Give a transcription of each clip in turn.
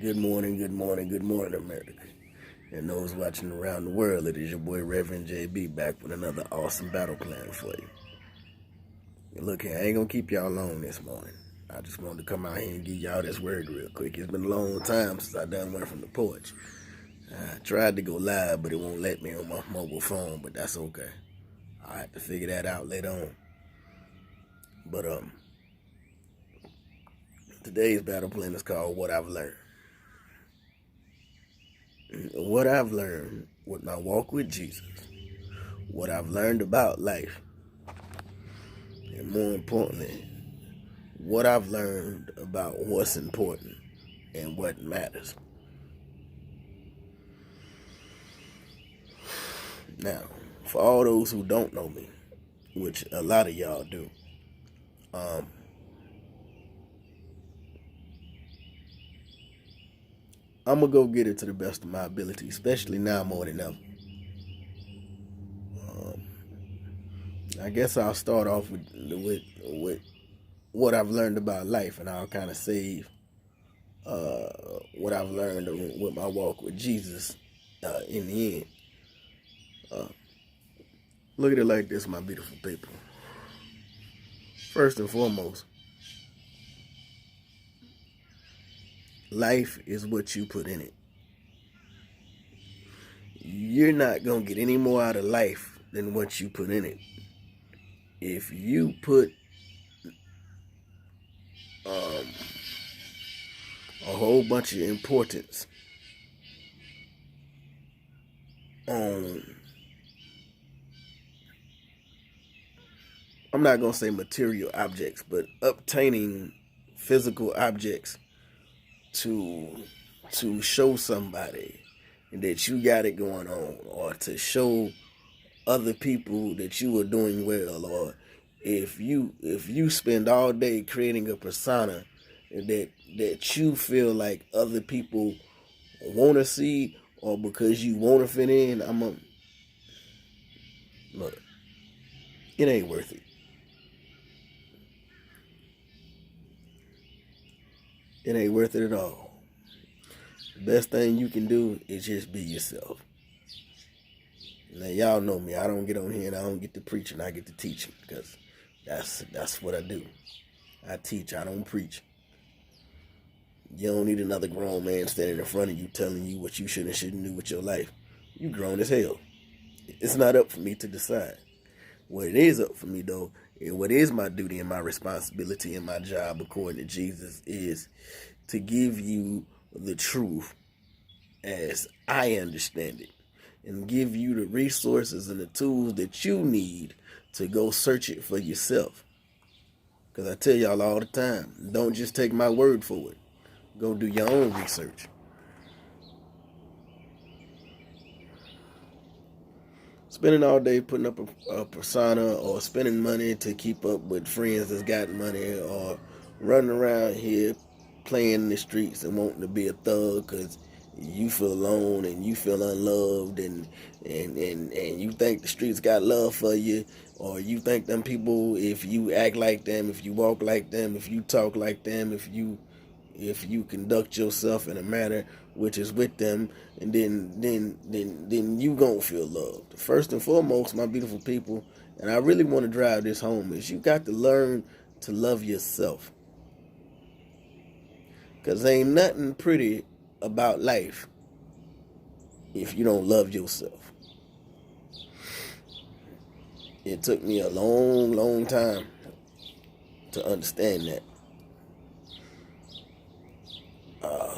Good morning, good morning, good morning, America. And those watching around the world, it is your boy Reverend JB back with another awesome battle plan for you. And look here, I ain't gonna keep y'all long this morning. I just wanted to come out here and give y'all this word real quick. It's been a long time since I done one from the porch. I tried to go live, but it won't let me on my mobile phone, but that's okay. I'll have to figure that out later on. But today's battle plan is called What I've Learned. What I've learned with my walk with Jesus, what I've learned about life, and more importantly, what I've learned about what's important and what matters. Now, for all those who don't know me, which a lot of y'all do, I'm gonna go get it to the best of my ability, especially now more than ever. I guess I'll start off with what I've learned about life, and I'll kind of save what I've learned with my walk with Jesus in the end. Look at it like this, my beautiful people. First and foremost, life is what you put in it. You're not going to get any more out of life than what you put in it. If you put a whole bunch of importance on, I'm not going to say material objects, but obtaining physical objects to show somebody that you got it going on, or to show other people that you are doing well, or if you spend all day creating a persona that you feel like other people want to see, or because you want to fit in, look, it ain't worth it. It ain't worth it at all. The best thing you can do is just be yourself. Now y'all know me. I don't get on here and I don't get to preaching. I get to teaching, because that's what I do. I teach. I don't preach. You don't need another grown man standing in front of you telling you what you should and shouldn't do with your life. You grown as hell. It's not up for me to decide. What it is up for me, though, and what is my duty and my responsibility and my job according to Jesus, is to give you the truth as I understand it, and give you the resources and the tools that you need to go search it for yourself. Because I tell y'all all the time, don't just take my word for it. Go do your own research. Spending all day putting up a persona, or spending money to keep up with friends that's got money, or running around here playing in the streets and wanting to be a thug because you feel alone and you feel unloved, and you think the streets got love for you, or you think them people, if you act like them, if you walk like them, if you talk like them, if you conduct yourself in a manner which is with them, and then you gonna feel loved. First and foremost, my beautiful people, and I really want to drive this home, is you got to learn to love yourself. Because ain't nothing pretty about life if you don't love yourself. It took me a long, long time to understand that.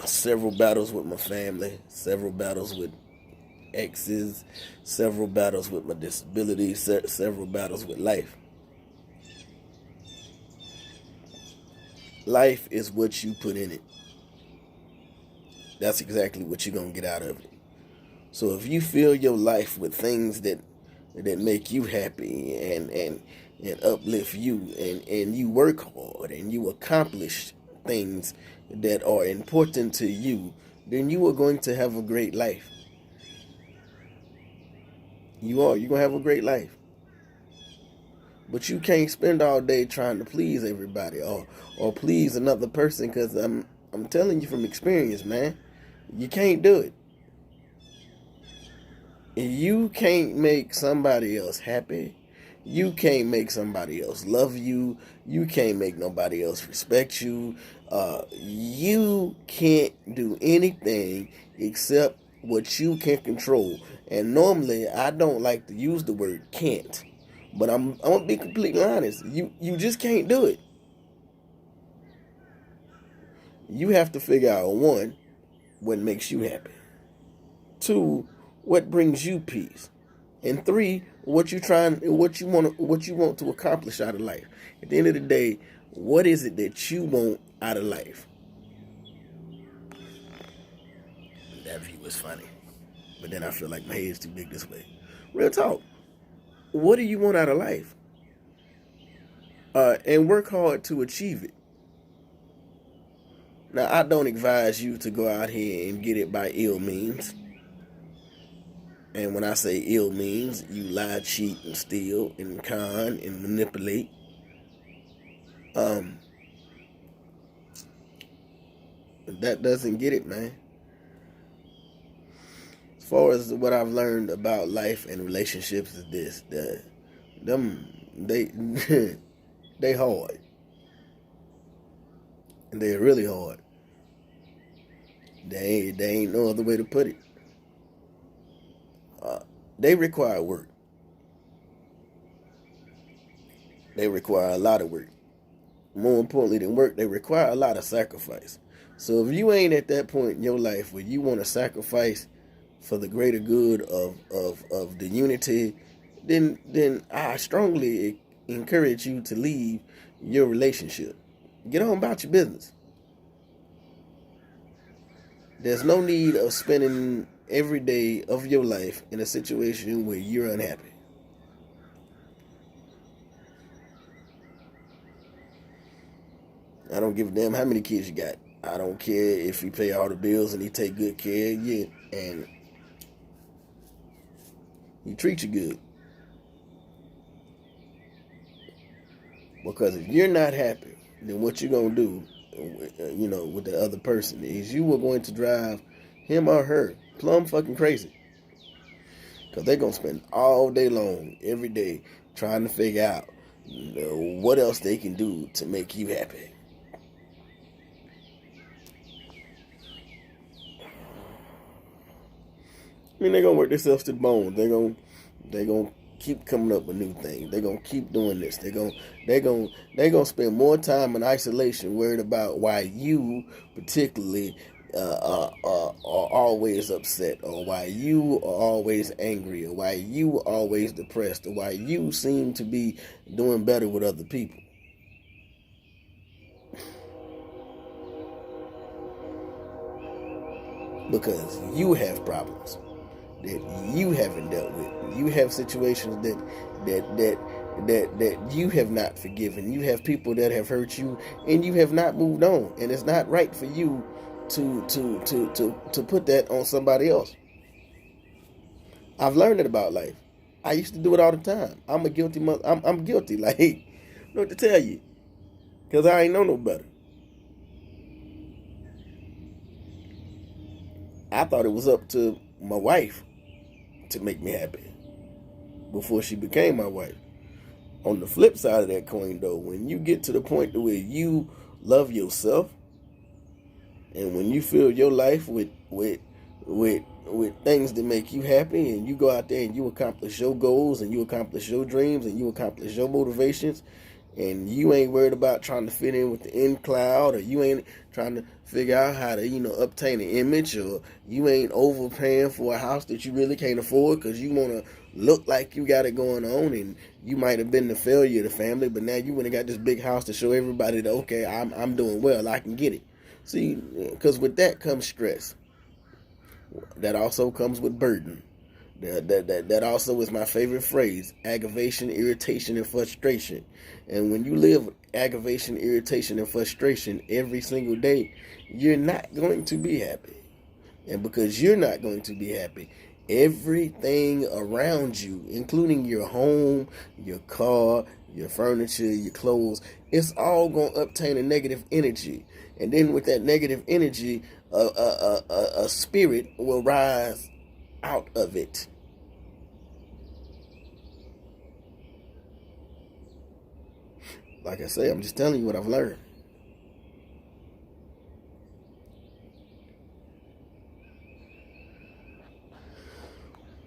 Several battles with my family, several battles with exes, several battles with my disability, several battles with life. Life is what you put in it. That's exactly what you're going to get out of it. So if you fill your life with things that make you happy and uplift you, and you work hard and you accomplish things that are important to you, then you are going to have a great life. You're going to have a great life. But you can't spend all day trying to please everybody, or please another person, because I'm telling you from experience, man. You can't do it. You can't make somebody else happy. You can't make somebody else love you. You can't make nobody else respect you. You can't do anything except what you can control. And normally, I don't like to use the word can't, but I'm gonna be completely honest. You just can't do it. You have to figure out, one, what makes you happy. Two, what brings you peace. And three, what you want to accomplish out of life. At the end of the day, what is it that you want out of life? That view is funny, but then I feel like my head's too big this way. Real talk. What do you want out of life? And work hard to achieve it. Now, I don't advise you to go out here and get it by ill means. And when I say ill means, you lie, cheat, and steal, and con, and manipulate. That doesn't get it, man. As far as what I've learned about life and relationships is this: they hard, and they're really hard. They ain't no other way to put it. They require work. They require a lot of work. More importantly than work, they require a lot of sacrifice. So if you ain't at that point in your life where you want to sacrifice for the greater good of the unity, then I strongly encourage you to leave your relationship. Get on about your business. There's no need of spending every day of your life in a situation where you're unhappy. I don't give a damn how many kids you got. I don't care if you pay all the bills and he take good care of you and he treats you good. Because if you're not happy, then what you're going to do, with the other person is you are going to drive him or her plumb fucking crazy. Because they're going to spend all day long, every day, trying to figure out what else they can do to make you happy. I mean, they're going to work themselves to the bone. They're going to keep coming up with new things. They're going to keep doing this. They're going to spend more time in isolation worried about why you particularly are always upset, or why you are always angry, or why you are always depressed, or why you seem to be doing better with other people. Because you have problems that you haven't dealt with. You have situations that you have not forgiven. You have people that have hurt you and you have not moved on. And it's not right for you to put that on somebody else. I've learned it about life. I used to do it all the time. I'm a guilty mother. I'm guilty. Like, I don't know what to tell you. Because I ain't know no better. I thought it was up to my wife to make me happy before she became my wife. On the flip side of that coin, though, when you get to the point where you love yourself, and when you fill your life with things that make you happy, and you go out there and you accomplish your goals, and you accomplish your dreams, and you accomplish your motivations, and you ain't worried about trying to fit in with the in cloud, or you ain't trying to figure out how to, obtain an image, or you ain't overpaying for a house that you really can't afford because you want to look like you got it going on, and you might have been the failure of the family, but now you went and got this big house to show everybody that, okay, I'm doing well, I can get it. See, because with that comes stress. That also comes with burden. That also is my favorite phrase: aggravation, irritation, and frustration. And when you live with aggravation, irritation, and frustration every single day, you're not going to be happy. And because you're not going to be happy, everything around you, including your home, your car, your furniture, your clothes, it's all going to obtain a negative energy. And then with that negative energy, a spirit will rise out of it. Like I say, I'm just telling you what I've learned.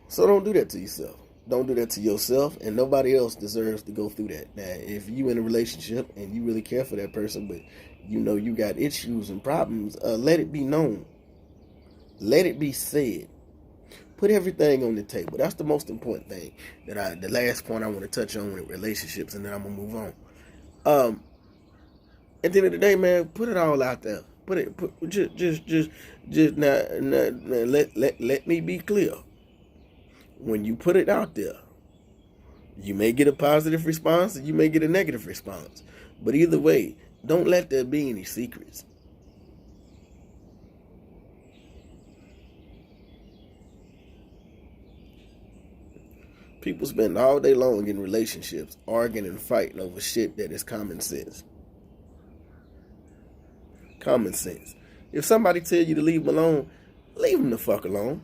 So don't do that to yourself. Don't do that to yourself, and nobody else deserves to go through that. Now, if you in a relationship and you really care for that person, but you know you got issues and problems, let it be known. Let it be said. Put everything on the table. That's the most important thing. The last point I want to touch on with relationships, and then I'm gonna move on. At the end of the day, man, put it all out there. Just now, let me be clear. When you put it out there, you may get a positive response and you may get a negative response. But either way, don't let there be any secrets. People spend all day long in relationships arguing and fighting over shit that is common sense. Common sense. If somebody tell you to leave them alone, leave them the fuck alone.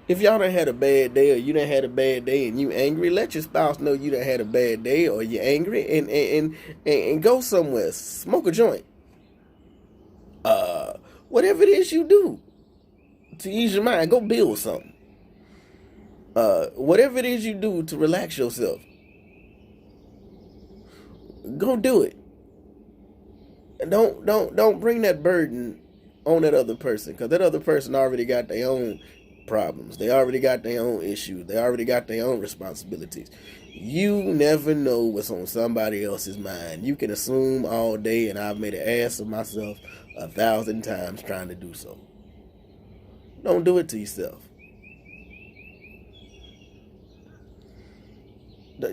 If y'all done had a bad day or you done had a bad day and you angry, let your spouse know you done had a bad day or you're angry and go somewhere. Smoke a joint. Whatever it is you do to ease your mind, go build something. Whatever it is you do to relax yourself, go do it. Don't bring that burden on that other person, because that other person already got their own problems. They already got their own issues. They already got their own responsibilities. You never know what's on somebody else's mind. You can assume all day, and I've made an ass of myself 1,000 times trying to do so. Don't do it to yourself.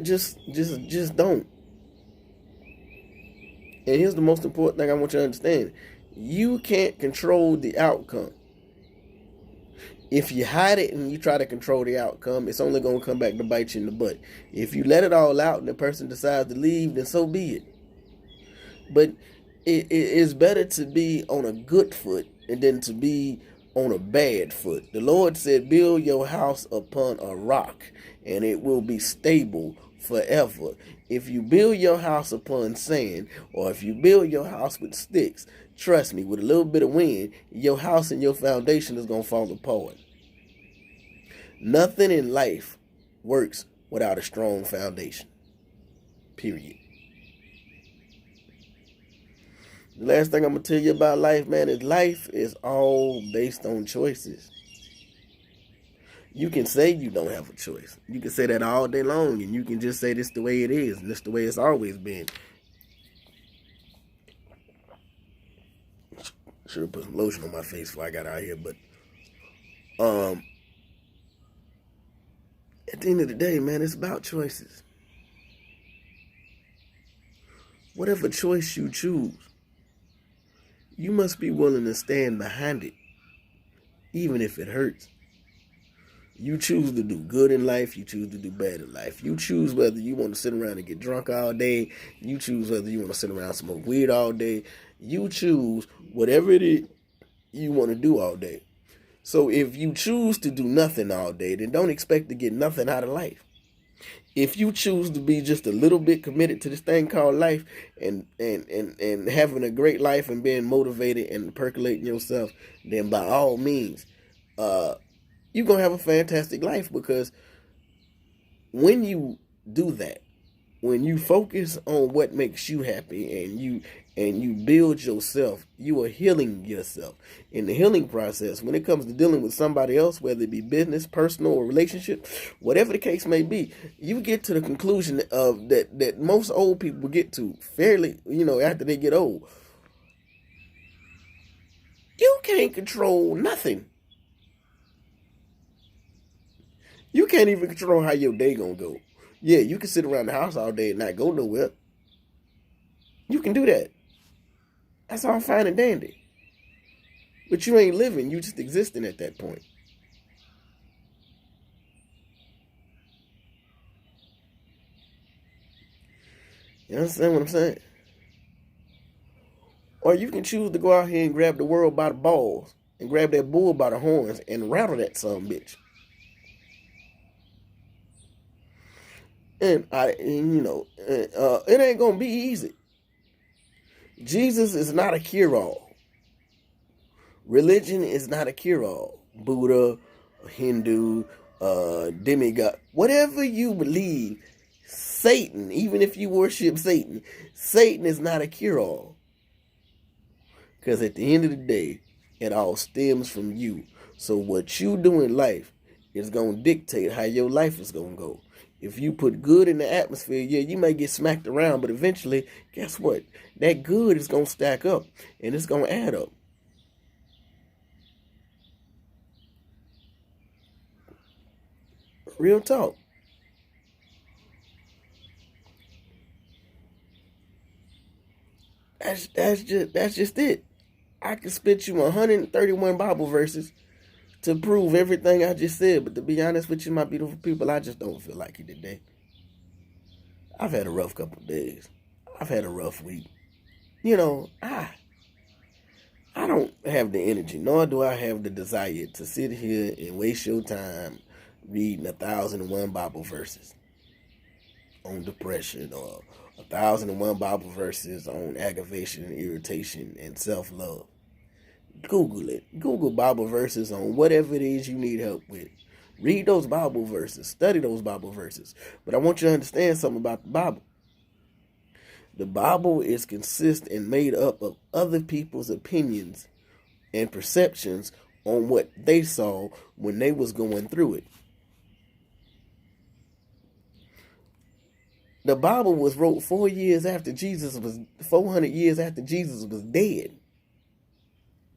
Just don't. And here's the most important thing I want you to understand. You can't control the outcome. If you hide it and you try to control the outcome, it's only going to come back to bite you in the butt. If you let it all out and the person decides to leave, then so be it. But it's better to be on a good foot than to be on a bad foot. The Lord said, build your house upon a rock, and it will be stable forever. If you build your house upon sand, or if you build your house with sticks, trust me, with a little bit of wind, your house and your foundation is going to fall apart. Nothing in life works without a strong foundation. Period. The last thing I'm going to tell you about life, man, is life is all based on choices. You can say you don't have a choice. You can say that all day long, and you can just say this the way it is, and this the way it's always been. Should have put some lotion on my face before I got out here, but at the end of the day, man, it's about choices. Whatever choice you choose, you must be willing to stand behind it, even if it hurts. You choose to do good in life. You choose to do bad in life. You choose whether you want to sit around and get drunk all day. You choose whether you want to sit around and smoke weed all day. You choose whatever it is you want to do all day. So if you choose to do nothing all day, then don't expect to get nothing out of life. If you choose to be just a little bit committed to this thing called life and having a great life and being motivated and percolating yourself, then by all means, you're going to have a fantastic life, because when you do that, when you focus on what makes you happy and you build yourself, you are healing yourself. In the healing process, when it comes to dealing with somebody else, whether it be business, personal, or relationship, whatever the case may be, you get to the conclusion of that most old people get to fairly, after they get old. You can't control nothing. You can't even control how your day gonna go. Yeah, you can sit around the house all day and not go nowhere. You can do that. That's all fine and dandy. But you ain't living, you just existing at that point. You understand what I'm saying? Or you can choose to go out here and grab the world by the balls and grab that bull by the horns and rattle that son bitch. And it ain't gonna be easy. Jesus is not a cure-all. Religion is not a cure-all. Buddha, Hindu, demigod, whatever you believe, Satan, even if you worship Satan, Satan is not a cure-all. Because at the end of the day, it all stems from you. So what you do in life is going to dictate how your life is going to go. If you put good in the atmosphere, yeah, you may get smacked around, but eventually, guess what? That good is going to stack up, and it's going to add up. Real talk. That's just it. I can spit you 131 Bible verses to prove everything I just said, but to be honest with you, my beautiful people, I just don't feel like it today. I've had a rough couple of days. I've had a rough week. I don't have the energy, nor do I have the desire to sit here and waste your time reading 1,001 Bible verses on depression or 1,001 Bible verses on aggravation and irritation and self-love. Google it. Google Bible verses on whatever it is you need help with. Read those Bible verses. Study those Bible verses. But I want you to understand something about the Bible. The Bible is consistent and made up of other people's opinions and perceptions on what they saw when they was going through it. The Bible was wrote 400 years after Jesus was dead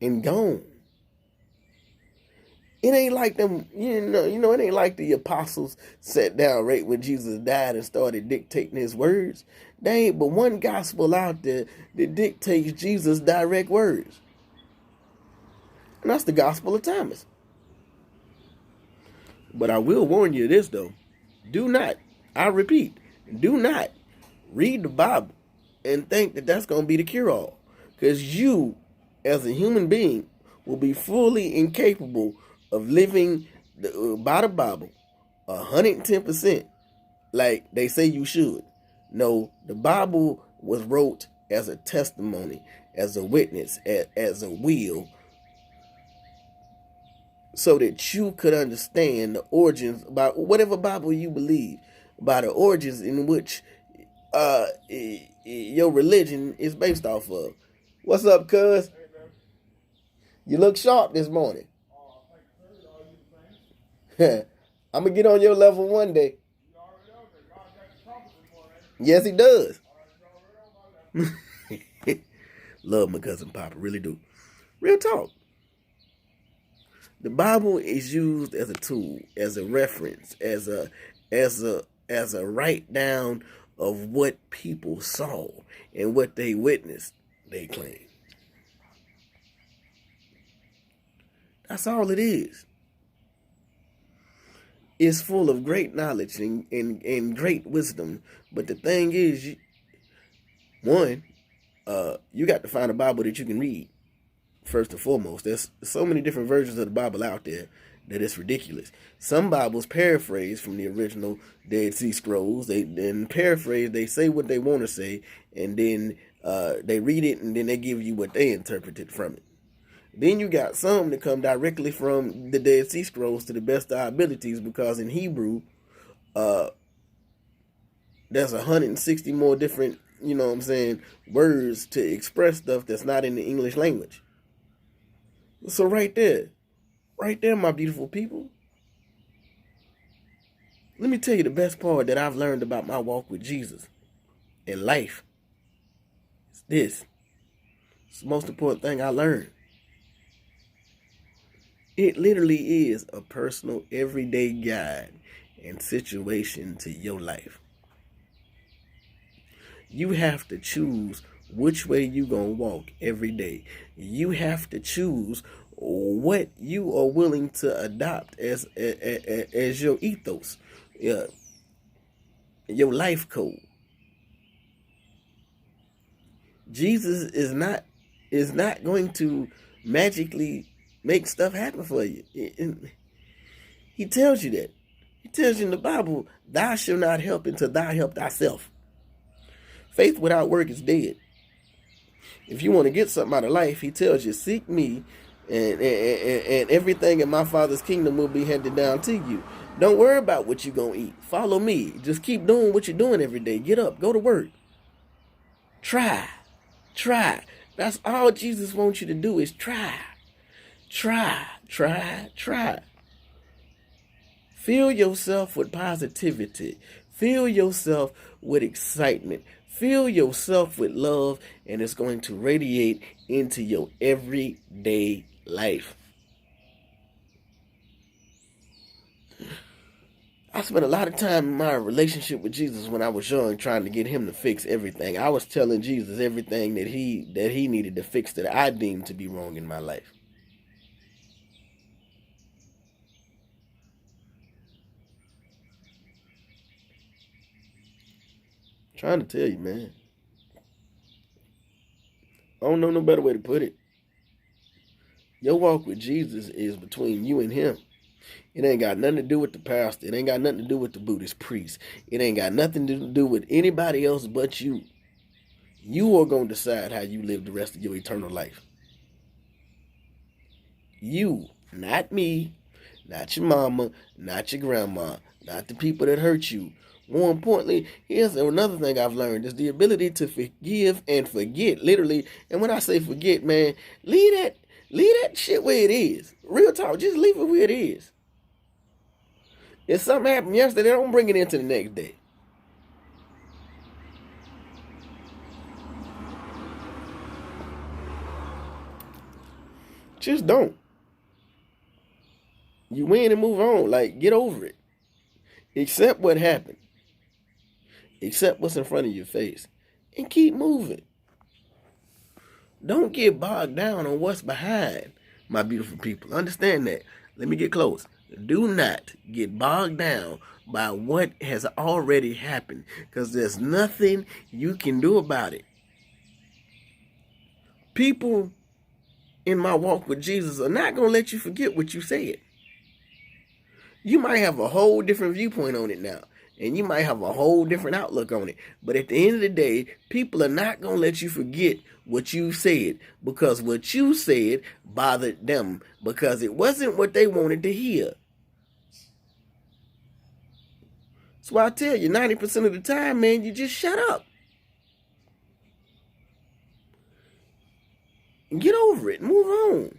and gone. It ain't like them, it ain't like the apostles sat down right when Jesus died and started dictating his words. There ain't but one gospel out there that dictates Jesus' direct words. And that's the Gospel of Thomas. But I will warn you this, though. Do not, I repeat, do not read the Bible and think that that's going to be the cure-all. Because you, as a human being, will be fully incapable of living by the Bible 110% like they say you should. No, the Bible was wrote as a testimony, as a witness, as a will, so that you could understand the origins about whatever Bible you believe, by the origins in which your religion is based off of. What's up, cuz? You look sharp this morning. I'm going to get on your level one day. Yes, he does. Love my cousin Papa, really do. Real talk. The Bible is used as a tool, as a reference, as a write down of what people saw and what they witnessed, they claim. That's all it is. It's full of great knowledge and great wisdom. But the thing is, you got to find a Bible that you can read. First and foremost, there's so many different versions of the Bible out there that it's ridiculous. Some Bibles paraphrase from the original Dead Sea Scrolls. They then paraphrase, they say what they want to say, and then they read it, and then they give you what they interpreted from it. Then you got some that come directly from the Dead Sea Scrolls to the best of our abilities, because in Hebrew, there's 160 more different, words to express stuff that's not in the English language. So right there, my beautiful people, let me tell you the best part that I've learned about my walk with Jesus in life. It's this. It's the most important thing I learned. It literally is a personal, everyday guide and situation to your life. You have to choose which way you gonna walk every day. You have to choose what you are willing to adopt as your ethos, your life code. Jesus is not is not going to magically make stuff happen for you. He tells you that. He tells you in the Bible, thou shalt not help until thou help thyself. Faith without work is dead. If you want to get something out of life, he tells you, seek me, and everything in my Father's kingdom will be handed down to you. Don't worry about what you're going to eat. Follow me. Just keep doing what you're doing every day. Get up. Go to work. Try. That's all Jesus wants you to do is try. Try. Fill yourself with positivity. Fill yourself with excitement. Fill yourself with love, and it's going to radiate into your everyday life. I spent a lot of time in my relationship with Jesus when I was young trying to get him to fix everything. I was telling Jesus everything that he needed to fix that I deemed to be wrong in my life. I'm trying to tell you, man. I don't know no better way to put it. Your walk with Jesus is between you and him. It ain't got nothing to do with the pastor. It ain't got nothing to do with the Buddhist priest. It ain't got nothing to do with anybody else but you. You are going to decide how you live the rest of your eternal life. You, not me, not your mama, not your grandma, not the people that hurt you. More importantly, here's another thing I've learned is the ability to forgive and forget, literally. And when I say forget, man, leave that shit where it is. Real talk, just leave it where it is. If something happened yesterday, don't bring it into the next day. Just don't. You win and move on. Like, get over it. Accept what happened. Accept what's in front of your face. And keep moving. Don't get bogged down on what's behind, my beautiful people. Understand that. Let me get close. Do not get bogged down by what has already happened, because there's nothing you can do about it. People in my walk with Jesus are not going to let you forget what you said. You might have a whole different viewpoint on it now, and you might have a whole different outlook on it. But at the end of the day, people are not going to let you forget what you said, because what you said bothered them, because it wasn't what they wanted to hear. So I tell you, 90% of the time, man, you just shut up. And get over it. Move on.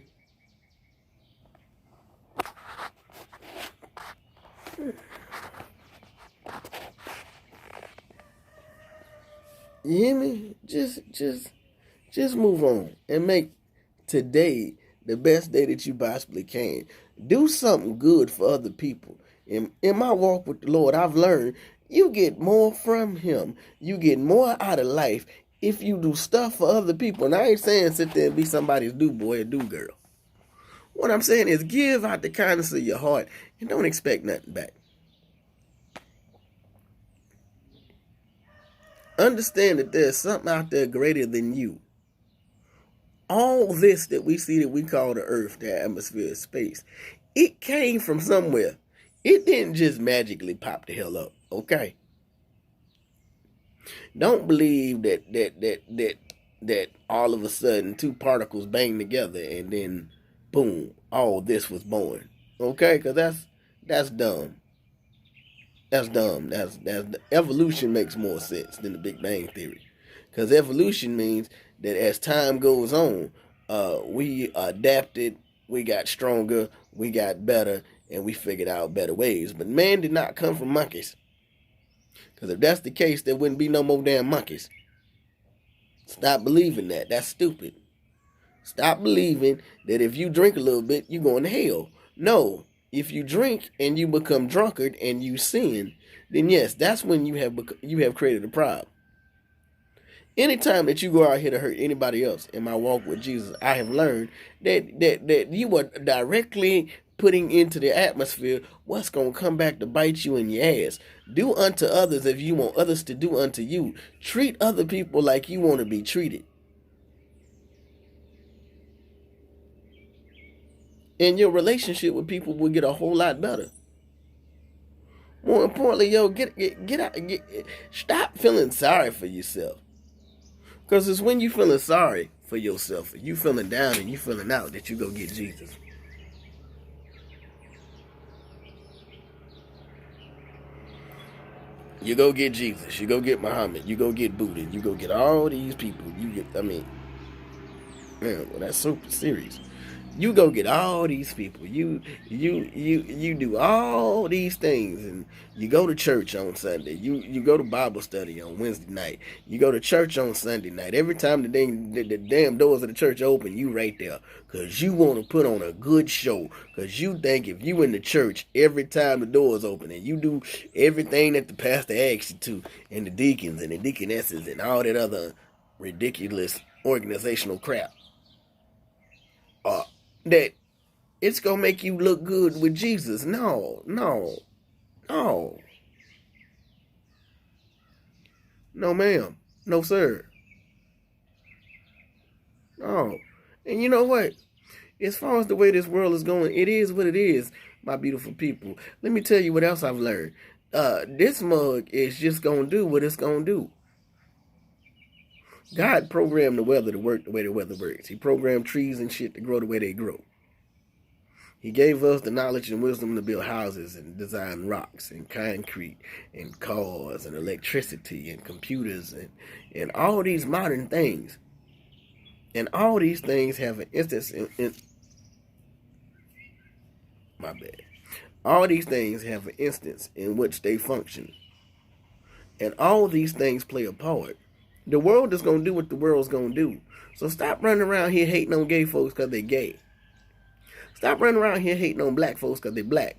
You hear me? Just move on and make today the best day that you possibly can. Do something good for other people. In my walk with the Lord, I've learned you get more from him. You get more out of life if you do stuff for other people. And I ain't saying sit there and be somebody's do boy or do girl. What I'm saying is give out the kindness of your heart and don't expect nothing back. Understand that there's something out there greater than you. All this that we see that we call the earth, the atmosphere, space, it came from somewhere. It didn't just magically pop the hell up, okay? Don't believe that all of a sudden two particles bang together and then boom, all this was born, okay? Because that's dumb. That's dumb. That's evolution makes more sense than the Big Bang Theory, because evolution means that as time goes on, we adapted, we got stronger, we got better, and we figured out better ways. But man did not come from monkeys. Because if that's the case, there wouldn't be no more damn monkeys. Stop believing that. That's stupid. Stop believing that if you drink a little bit, you're going to hell. No. If you drink and you become drunkard and you sin, then yes, that's when you have created a problem. Anytime that you go out here to hurt anybody else in my walk with Jesus, I have learned that you are directly putting into the atmosphere what's going to come back to bite you in your ass. Do unto others if you want others to do unto you. Treat other people like you want to be treated. And your relationship with people will get a whole lot better. More importantly, yo, get out, stop feeling sorry for yourself. Because it's when you feeling sorry for yourself, and you feeling down and you feeling out, that you go get Jesus. You go get Jesus. You go get Muhammad. You go get Buddha. You go get all these people. Man, well, that's super serious. You go get all these people. You do all these things, and you go to church on Sunday. You go to Bible study on Wednesday night. You go to church on Sunday night. Every time the damn doors of the church open, you right there, because you want to put on a good show. Because you think if you in the church every time the doors open, and you do everything that the pastor asks you to, and the deacons and the deaconesses and all that other ridiculous organizational crap, that it's going to make you look good with Jesus. No. No, ma'am. No, sir. No. And you know what? As far as the way this world is going, it is what it is, my beautiful people. Let me tell you what else I've learned. This mug is just going to do what it's going to do. God programmed the weather to work the way the weather works. He programmed trees and shit to grow the way they grow. He gave us the knowledge and wisdom to build houses and design rocks and concrete and cars and electricity and computers and all these modern things. And all these things have an instance my bad. All these things have an instance in which they function. And all these things play a part. The world is going to do what the world's going to do. So stop running around here hating on gay folks because they're gay. Stop running around here hating on black folks because they're black.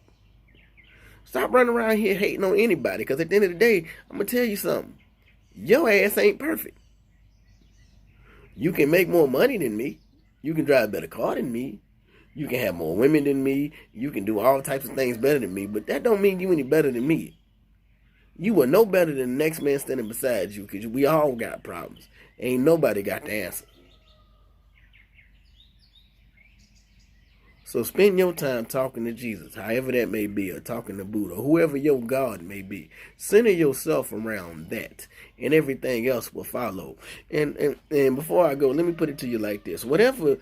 Stop running around here hating on anybody, because at the end of the day, I'm going to tell you something. Your ass ain't perfect. You can make more money than me. You can drive a better car than me. You can have more women than me. You can do all types of things better than me. But that don't mean you any better than me. You are no better than the next man standing beside you, because we all got problems. Ain't nobody got the answer. So spend your time talking to Jesus, however that may be, or talking to Buddha, whoever your God may be. Center yourself around that, and everything else will follow. And before I go, let me put it to you like this. Whatever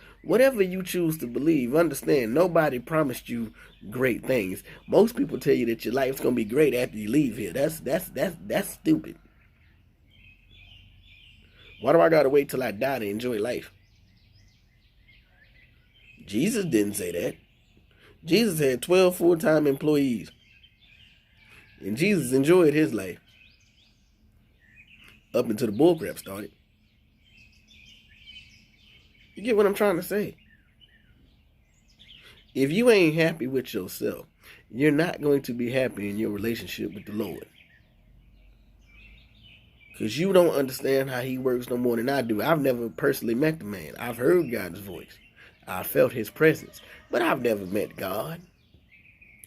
you choose to believe, understand nobody promised you great things. Most people tell you that your life's gonna be great after you leave here. That's stupid. Why do I gotta wait till I die to enjoy life? Jesus didn't say that. Jesus had 12 full-time employees. And Jesus enjoyed his life up until the bullcrap started. You get what I'm trying to say? If you ain't happy with yourself, you're not going to be happy in your relationship with the Lord. Because you don't understand how he works no more than I do. I've never personally met the man. I've heard God's voice. I felt his presence. But I've never met God.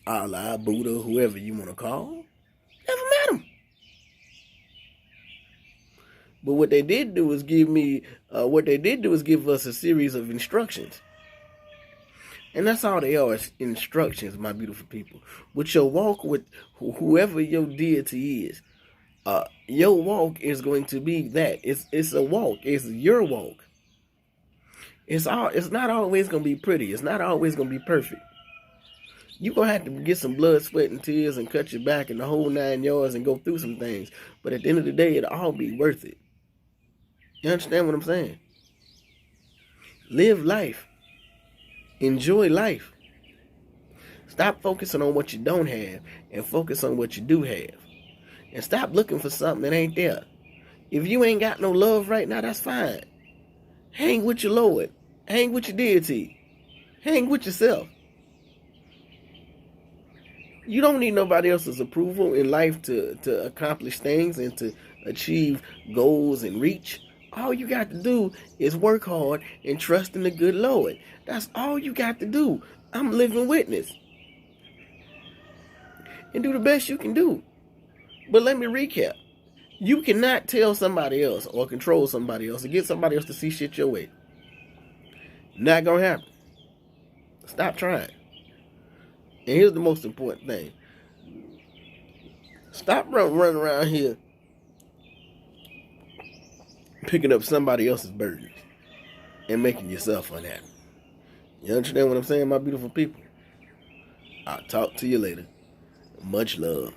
Allah, Buddha, whoever you want to call. Never met him. But what they did do is give us a series of instructions. And that's all they are, instructions, my beautiful people. With your walk with whoever your deity is, your walk is going to be that. It's a walk. It's your walk. It's not always going to be pretty. It's not always going to be perfect. You're going to have to get some blood, sweat, and tears and cut your back and the whole 9 yards and go through some things. But at the end of the day, it'll all be worth it. You understand what I'm saying? Live life. Enjoy life. Stop focusing on what you don't have and focus on what you do have. And stop looking for something that ain't there. If you ain't got no love right now, that's fine. Hang with your Lord. Hang with your deity. Hang with yourself. You don't need nobody else's approval in life to accomplish things and to achieve goals and reach. All you got to do is work hard and trust in the good Lord. That's all you got to do. I'm a living witness. And do the best you can do. But let me recap. You cannot tell somebody else or control somebody else or get somebody else to see shit your way. Not gonna happen. Stop trying. And here's the most important thing. Stop running around here picking up somebody else's burdens and making yourself unhappy. You understand what I'm saying, my beautiful people? I'll talk to you later. Much love.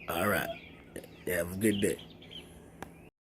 All right. Have a good day.